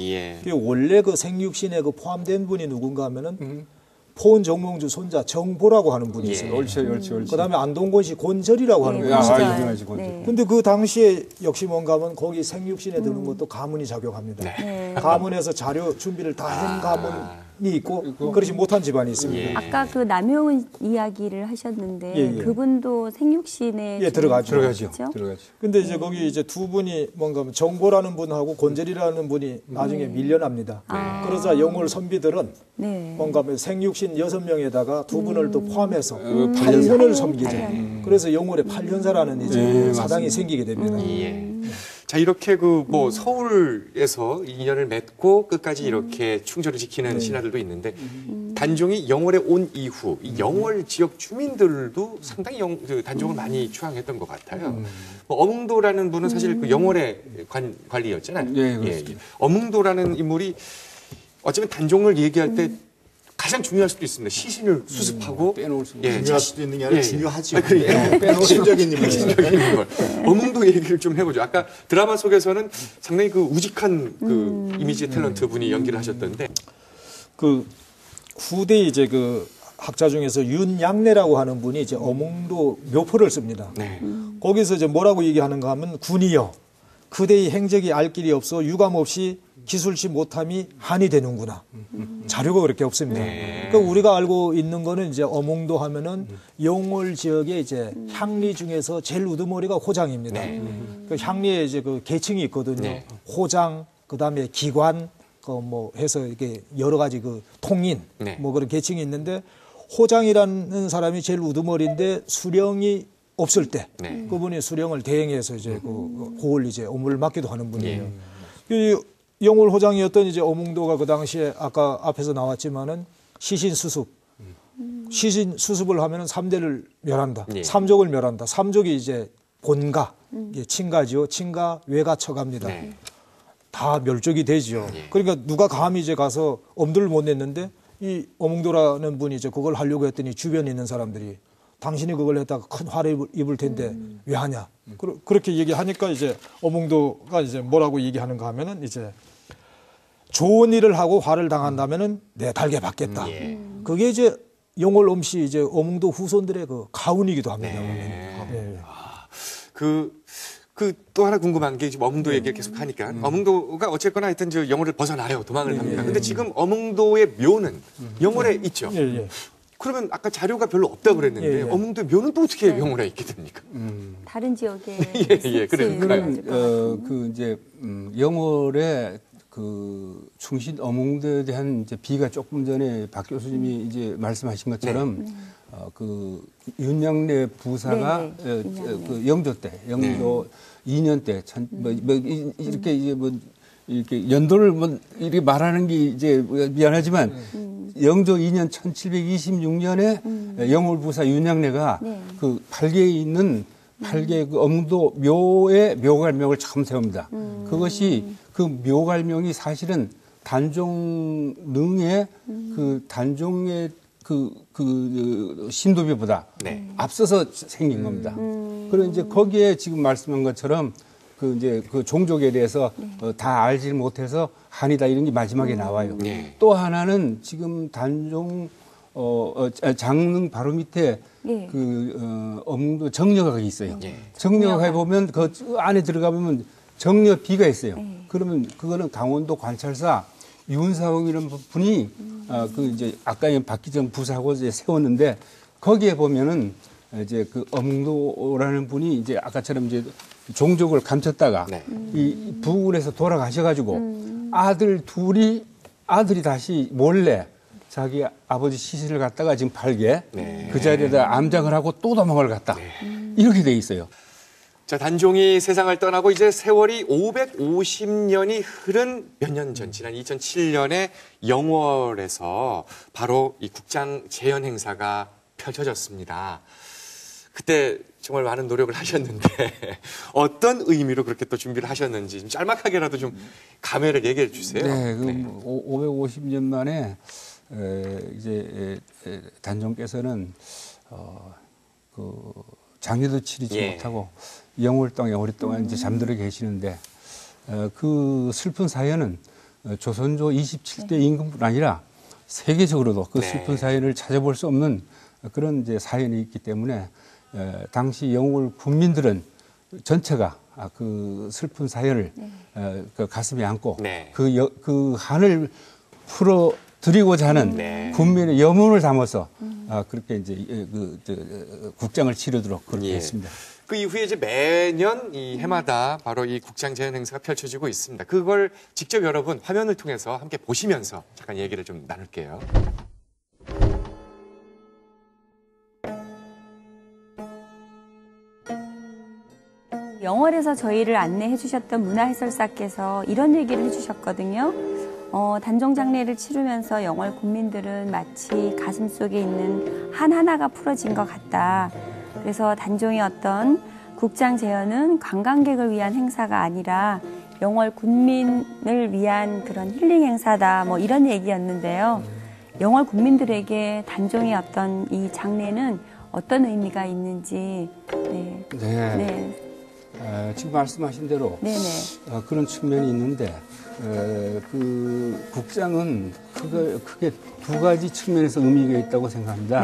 원래 그 생육신에 그 포함된 분이 누군가 하면은 포은 정몽주 손자 정보라고 하는 분이 있어요. 옳지. 그다음에 안동권 씨 곤절이라고 하는 분이 있어요. 근데 그 당시에 역시 뭔가 하면 거기 생육신에 드는 것도 가문이 작용합니다. 가문에서 자료 준비를 다 한 가문이 있고 그렇지 못한 집안이 있습니다. 아까 그 남용은 이야기를 하셨는데 그분도 생육신에 들어가죠. 들어가죠. 근데 이제 거기 이제 두 분이 뭔가 하면 정보라는 분하고 곤절이라는 분이 나중에 밀려납니다. 그러자 영월 선비들은 뭔가 하면 생육신 6명에다가 두 분을 또 포함해서 8년을 섬기죠. 그래서 영월에 8년사라는 이제 사당이 생기게 됩니다. 자, 이렇게 그 뭐 서울에서 인연을 맺고 끝까지 이렇게 충절을 지키는 신하들도 있는데 단종이 영월에 온 이후 이 영월 지역 주민들도 상당히 그 단종을 많이 추앙했던 것 같아요. 뭐 어몽도라는 분은 사실 그 영월의 관리였잖아요. 네, 그렇습니다. 어몽도라는 인물이 어쩌면 단종을 얘기할 때 가장 중요할 수도 있습니다. 시신을 수습하고 빼놓을 수 중요할 수도 있는 게 아니라 중요하죠. 그러니까 핵심적인 인물. 핵심적인 인물. 어몽도 얘기를 좀 해보죠. 아까 드라마 속에서는 상당히 그 우직한 그 이미지의 탤런트 분이 연기를 하셨던데 그 후대 이제 그 학자 중에서 윤양래라고 하는 분이 이제 어몽도 묘포를 씁니다. 네. 거기서 이제 뭐라고 얘기하는가 하면 군이여 그대의 행적이 알 길이 없어 유감 없이 기술치 못함이 한이 되는구나. 자료가 그렇게 없습니다. 네. 그러니까 우리가 알고 있는 거는 이제 어몽도 하면은 영월 지역의 이제 향리 중에서 제일 우두머리가 호장입니다. 네. 그 향리에 이제 그 계층이 있거든요. 네. 호장, 그 다음에 기관, 그 뭐 해서 이렇게 여러 가지 그 통인, 네. 뭐 그런 계층이 있는데 호장이라는 사람이 제일 우두머리인데 수령이 없을 때 네. 그분이 수령을 대행해서 이제 그 고을 이제 업무를 맡기도 하는 분이에요. 이 영월 호장이었던 이제 어몽도가 그 당시에 아까 앞에서 나왔지만은 시신 수습, 시신 수습을 하면은 3대를 멸한다. 예. 3족을 멸한다. 3족이 이제 본가, 이게 친가지요. 친가, 외가, 처가입니다. 네. 다 멸족이 되지요. 예. 그러니까 누가 감히 이제 가서 엄두를 못 냈는데 이 어몽도라는 분이 이제 그걸 하려고 했더니 주변에 있는 사람들이 당신이 그걸 했다가 큰 화를 입을 텐데 왜 하냐. 그렇게 얘기하니까 이제 어몽도가 이제 뭐라고 얘기하는가 하면은 이제 좋은 일을 하고 화를 당한다면은 내 달게 받겠다. 그게 이제 영월 엄씨 이제 어몽도 후손들의 그 가훈이기도 합니다. 네. 그 또 하나 궁금한 게 지금 어몽도 얘기를 계속 하니까 어몽도가 어쨌거나 하여튼 저 영월을 벗어나요. 도망을 갑니다. 근데 지금 어몽도의 묘는 영월에 있죠. 그러면 아까 자료가 별로 없다고 그랬는데 어몽도의 묘는 또 어떻게 영월에 있게 됩니까? 다른 지역에 그러니까요. 그 이제 영월에 그 충신 어몽도에 대한 이제 비가 조금 전에 박 교수님이 이제 말씀하신 것처럼 그 윤양래 부사가 그 영조 때, 영조 2년 때, 이렇게 이제 뭐 이렇게 연도를 뭐 이렇게 말하는 게 이제 미안하지만 영조 2년 1726년에 영월 부사 윤양래가 그 팔계에 있는 팔계 그 어몽도 묘의 묘갈명을 처음 세웁니다. 그것이 그 묘갈명이 사실은 단종능의 그 단종의 그 신도비보다 앞서서 생긴 겁니다. 그리고 이제 거기에 지금 말씀한 것처럼 그 이제 그 종족에 대해서 다 알지 못해서 한이다 이런 게 마지막에 나와요. 또 하나는 지금 단종 장릉 바로 밑에 어몽도 정려가 있어요. 정려가에 보면 그 안에 들어가 보면 정려비가 있어요. 그러면 그거는 강원도 관찰사 윤사홍이라는 분이 그 이제 아까 박기정 부사하고 이제 세웠는데 거기에 보면은 이제 그 어몽도라는 분이 이제 아까처럼 이제 종족을 감췄다가 이 부군에서 돌아가셔가지고 아들이 다시 몰래 자기 아버지 시신을 갖다가 지금 팔게 그 자리에다 암장을 하고 또 도망을 갔다. 이렇게 돼 있어요. 자, 단종이 세상을 떠나고 이제 세월이 550년이 흐른 몇 년 전, 지난 2007년에 영월에서 바로 이 국장 재현 행사가 펼쳐졌습니다. 그때 정말 많은 노력을 하셨는데 어떤 의미로 그렇게 또 준비를 하셨는지 좀 짤막하게라도 좀 감회를 얘기해 주세요. 네, 그 550년 만에 이제 단종께서는 그 장례도 치르지 못하고 영월 땅에 오랫동안 이제 잠들어 계시는데 그 슬픈 사연은 조선조 27대 임금뿐 아니라 세계적으로도 그 슬픈 사연을 찾아볼 수 없는 그런 이제 사연이 있기 때문에 당시 영월 국민들은 전체가 그 슬픈 사연을 그 가슴에 안고 그 한을 풀어 드리고자 하는 국민의 염원을 담아서 그렇게 이제 국장을 치르도록 그렇게 했습니다. 그 이후에 이제 매년 이 해마다 바로 이 국장 재현 행사가 펼쳐지고 있습니다. 그걸 직접 여러분 화면을 통해서 함께 보시면서 잠깐 얘기를 좀 나눌게요. 영월에서 저희를 안내해 주셨던 문화해설사께서 이런 얘기를 해주셨거든요. 단종 장례를 치르면서 영월 군민들은 마치 가슴 속에 있는 한 하나가 풀어진 것 같다. 그래서 단종의 어떤 국장 제헌은 관광객을 위한 행사가 아니라 영월 군민을 위한 그런 힐링 행사다. 뭐 이런 얘기였는데요. 영월 국민들에게 단종의 어떤 이 장례는 어떤 의미가 있는지. 네. 지금 말씀하신 대로 그런 측면이 있는데 그 국장은 크게 두 가지 측면에서 의미가 있다고 생각합니다.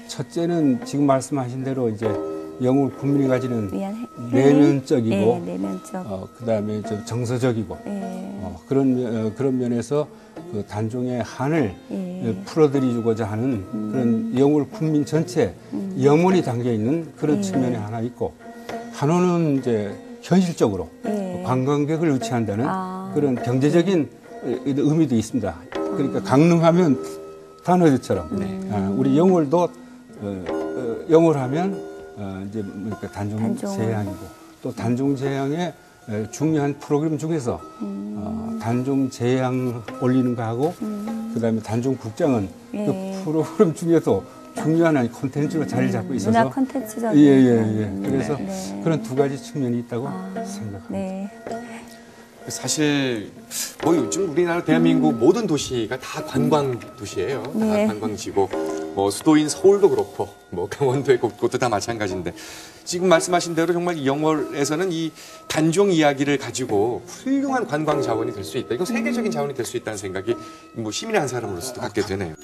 첫째는 지금 말씀하신 대로 이제 영월 국민이 가지는 내면적이고, 그다음에 좀 정서적이고 그런 면에서 그 단종의 한을 풀어드리고자 하는 그런 영월 국민 전체 영혼이 담겨 있는 그런 측면이 하나 있고, 한호는 이제 현실적으로 관광객을 유치한다는 그런 경제적인 의미도 있습니다. 그러니까 강릉하면 단어들처럼 우리 영월도 영월하면 이제 그러니까 단종 제향이고, 또 단종 제향의 중요한 프로그램 중에서 단종 제향 올리는 거하고 그다음에 단종 국장은 그 프로그램 중에서 중요한 콘텐츠로 자리를 잡고 있어서 문화 콘텐츠적인 그래서 그런 두 가지 측면이 있다고 생각합니다. 사실 뭐 요즘 우리나라 대한민국 모든 도시가 다 관광 도시예요. 다 관광지고 뭐 수도인 서울도 그렇고 뭐 강원도의 곳도 다 마찬가지인데, 지금 말씀하신 대로 정말 이 영월에서는 이 단종 이야기를 가지고 훌륭한 관광 자원이 될 수 있다. 이건 세계적인 자원이 될 수 있다는 생각이 뭐 시민의 한 사람으로서도 갖게 되네요.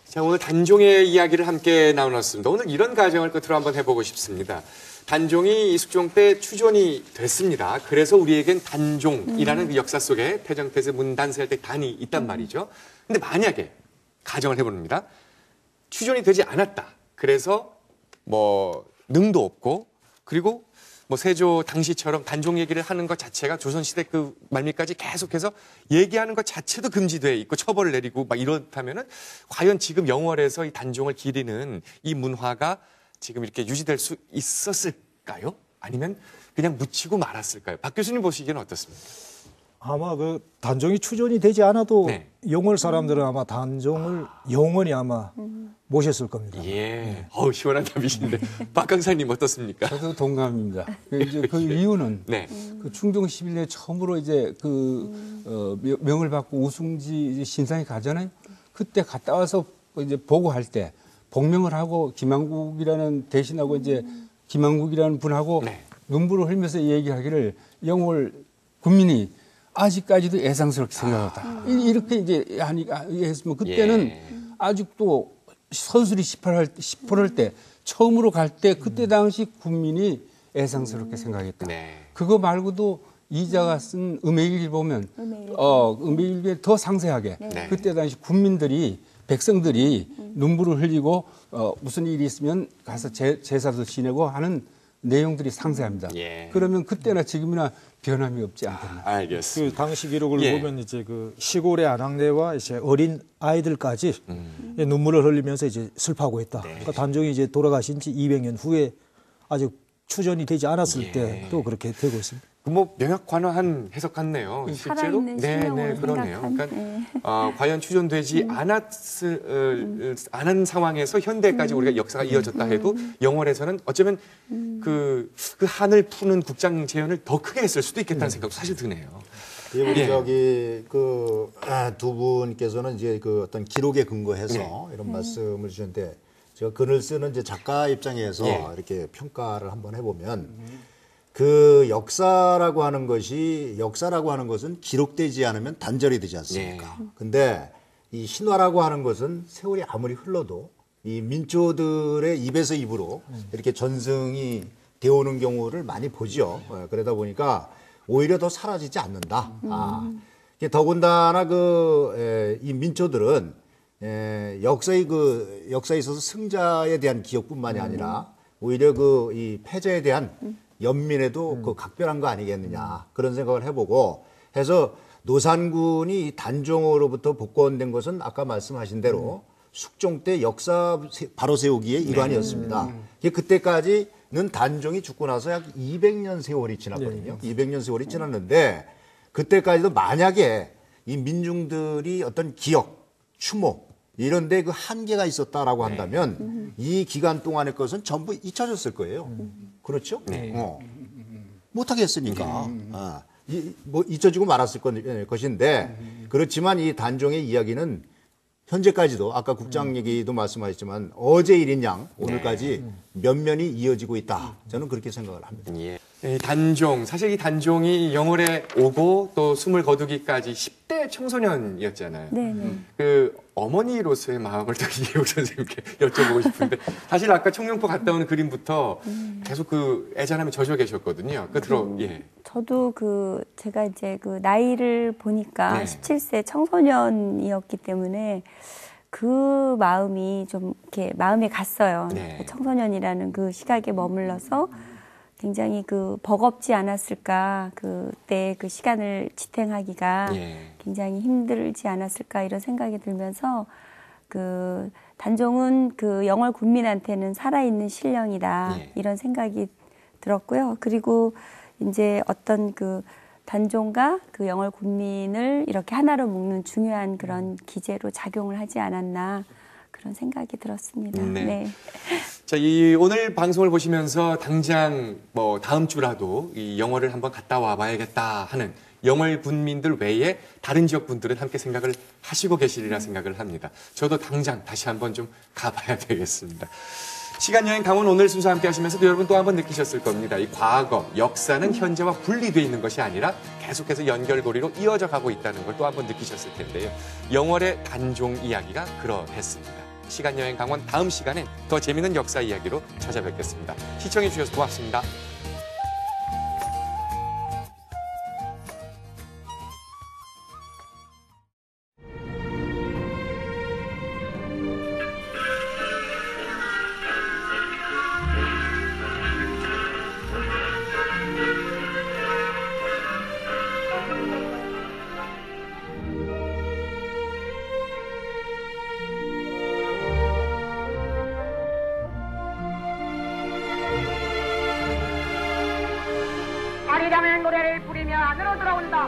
자, 오늘 단종의 이야기를 함께 나눴습니다. 오늘 이런 가정을 끝으로 한번 해보고 싶습니다. 단종이 이숙종 때 추존이 됐습니다. 그래서 우리에겐 단종이라는 그 역사 속에 태정태세 문단세할 때 단이 있단 말이죠. 근데 만약에 가정을 해봅니다. 추존이 되지 않았다. 그래서 뭐 능도 없고, 그리고 뭐 세조 당시처럼 단종 얘기를 하는 것 자체가 조선시대 그 말미까지 계속해서 얘기하는 것 자체도 금지돼 있고 처벌을 내리고 막 이렇다면은 과연 지금 영월에서 이 단종을 기리는 이 문화가 지금 이렇게 유지될 수 있었을까요? 아니면 그냥 묻히고 말았을까요? 박 교수님 보시기에는 어떻습니까? 아마 그 단종이 추존이 되지 않아도 영월 사람들은 아마 단종을 영원히 아마 모셨을 겁니다. 시원한 답이신데 박 강사님 어떻습니까? 저도 동감입니다. 이제 그 이유는 그 충종 11년에 처음으로 이제 명을 받고 우승지 신상에 가잖아요. 그때 갔다 와서 이제 보고할 때 복명을 하고 김한국이라는 대신하고 이제 김한국이라는 분하고 눈물을 흘리면서 얘기하기를 영월 국민이 아직까지도 애상스럽게 생각하다. 이렇게 이제 했으면 그때는 아직도 선술이 18할 때 처음으로 갈 때 그때 당시 국민이 애상스럽게 생각했다. 그거 말고도 이자가 쓴 음해일기 보면 음해일기에 더 상세하게 그때 당시 국민들이 백성들이 눈물을 흘리고 무슨 일이 있으면 가서 제사도 지내고 하는 내용들이 상세합니다. 그러면 그때나 지금이나 변함이 없지 않겠나. 알겠습니다. 그 당시 기록을 보면 이제 그 시골의 아낙네와 이제 어린 아이들까지 눈물을 흘리면서 이제 슬퍼하고 있다. 그러니까 단종이 이제 돌아가신 지 200년 후에 아직 추전이 되지 않았을 때도 그렇게 되고 있습니다. 뭐 명확관화한 해석 같네요. 실제로 그러네요. 그러니까 과연 추존되지 않은 상황에서 현대까지 우리가 역사가 이어졌다 해도 영월에서는 어쩌면 그 한을 푸는 국장 재현을 더 크게 했을 수도 있겠다는 생각도 사실 드네요. 우리 저기 그 두 분께서는 이제 그 어떤 기록에 근거해서 이런 말씀을 주셨는데, 제가 글을 쓰는 이제 작가 입장에서 이렇게 평가를 한번 해보면. 그 역사라고 하는 것은 기록되지 않으면 단절이 되지 않습니까? 근데 이 신화라고 하는 것은 세월이 아무리 흘러도 이 민초들의 입에서 입으로 이렇게 전승이 되어오는 경우를 많이 보죠. 그러다 보니까 오히려 더 사라지지 않는다. 더군다나 이 민초들은 역사에 있어서 승자에 대한 기억뿐만이 아니라 오히려 이 패자에 대한 연민에도 그 각별한 거 아니겠느냐 그런 생각을 해보고 해서 노산군이 단종으로부터 복권된 것은 아까 말씀하신 대로 숙종 때 역사 바로 세우기의 일환이었습니다. 그때까지는 단종이 죽고 나서 약 200년 세월이 지났거든요. 200년 세월이 지났는데 그때까지도 만약에 이 민중들이 어떤 기억, 추모 이런 데 그 한계가 있었다라고 한다면 이 기간 동안의 것은 전부 잊혀졌을 거예요. 그렇죠? 못하게 했으니까. 뭐 잊혀지고 말았을 것인데 그렇지만 이 단종의 이야기는 현재까지도 아까 국장 얘기도 말씀하셨지만 어제 일인 양 오늘까지 면면이 이어지고 있다. 저는 그렇게 생각을 합니다. 단종, 사실 이 단종이 영월에 오고 또 숨을 거두기까지 10대 청소년이었잖아요. 네네. 그 어머니로서의 마음을 또 이해욱 선생님께 여쭤보고 싶은데 사실 아까 청룡포 갔다 온 그림부터 계속 그 애잔함에 젖어 계셨거든요. 끝으로 예. 저도 제가 이제 그 나이를 보니까 17세 청소년이었기 때문에 그 마음이 좀 이렇게 마음에 갔어요. 청소년이라는 그 시각에 머물러서 굉장히 버겁지 않았을까, 그때 그 시간을 지탱하기가 굉장히 힘들지 않았을까 이런 생각이 들면서 단종은 영월 군민한테는 살아있는 신령이다 이런 생각이 들었고요. 그리고 이제 어떤 단종과 영월 군민을 이렇게 하나로 묶는 중요한 그런 기제로 작용을 하지 않았나 그런 생각이 들었습니다. 네. 자, 오늘 방송을 보시면서 당장 다음 주라도 이 영월을 한번 갔다 와봐야겠다 하는 영월 군민들 외에 다른 지역 분들은 함께 생각을 하시고 계시리라 생각을 합니다. 저도 당장 다시 한번 좀 가봐야 되겠습니다. 시간여행 강원 오늘 순서 함께 하시면서도 여러분 또 한번 느끼셨을 겁니다. 이 과거, 역사는 현재와 분리되어 있는 것이 아니라 계속해서 연결고리로 이어져 가고 있다는 걸 또 한번 느끼셨을 텐데요. 영월의 단종 이야기가 그러했습니다. 시간여행 강원 다음 시간엔 더 재미있는 역사 이야기로 찾아뵙겠습니다. 시청해 주셔서 고맙습니다. 아리랑의 노래를 부리며 안으로 들어온다.